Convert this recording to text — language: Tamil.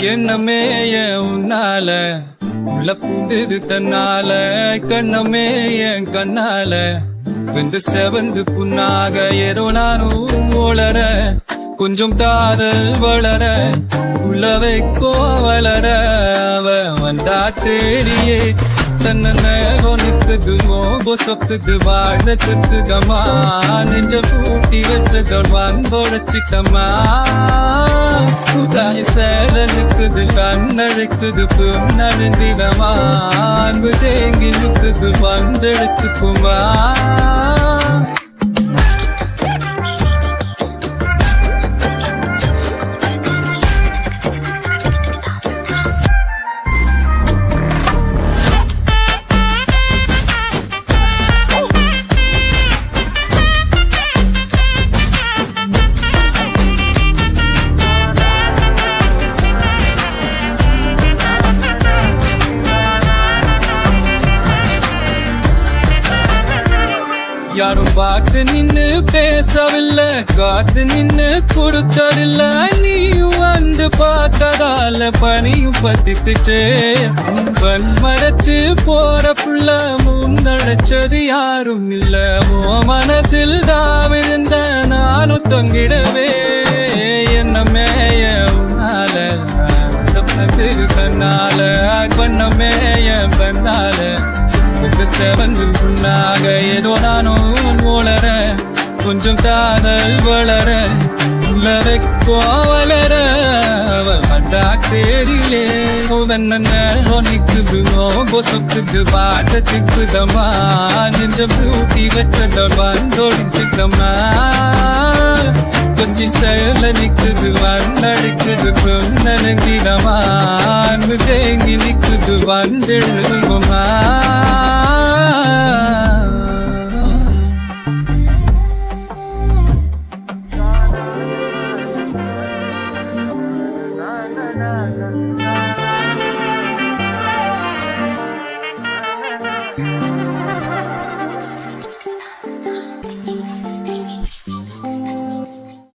எண்ணமே உன்னால உள்ள பூந்தது தன்னால கண்ணமே என் கண்ணால வெந்து செவந்து புண்ணாக ஏதோ நானும் வளர கொஞ்சம் காதல் வளர உள்ள வைக்கோ வளர அவ வந்தா தேடியே தன்ன நிற்குதுமோ பொசத்துக்கு வாழ்ந்த சுத்துகமா நெஞ்ச பூட்டி வச்சதோர் வான்பொழச்சிட்டமா கூட்டாய் சேல நிற்குது கண்ணழைக்குது புன்னழிந்திடமா அன்பு தேங்கி நிற்குது வந்தெடுத்துக்குமா யாரும் பார்த்து நின்னு பேசவில்லை காத்து நின்னு கொடுத்ததில்ல நீயும் வந்து பார்த்ததால பனியும் பத்திட்டுச்சே பன் மறைச்சு போற புள்ள முன்னடைச்சது யாரும் இல்ல ஓ மனசில் தாவிருந்த நானும் தொங்கிடவே என்ன மேய உன்னால கண்ணால பண்ணமேய பண்ணால செவந்து புண்ணாக ஏதோ நானும் வளர கொஞ்சம் காதல் வளர உள்ள வைக்கோ வளர அவள் வந்தா தேடிலே நிக்குதுமோ பொசத்துக்கு பாட்ட சிக்குதம்மா நெஞ்சம் பூட்டி வச்சதோர் வந்தோடிச்சுக்கம்மா கொஞ்சி செயல நிக்குது வந்தடிக்குது பொன்னங்கிடமா அன்பு தேங்கி நிக்குது வந்தெழுதுமா na na na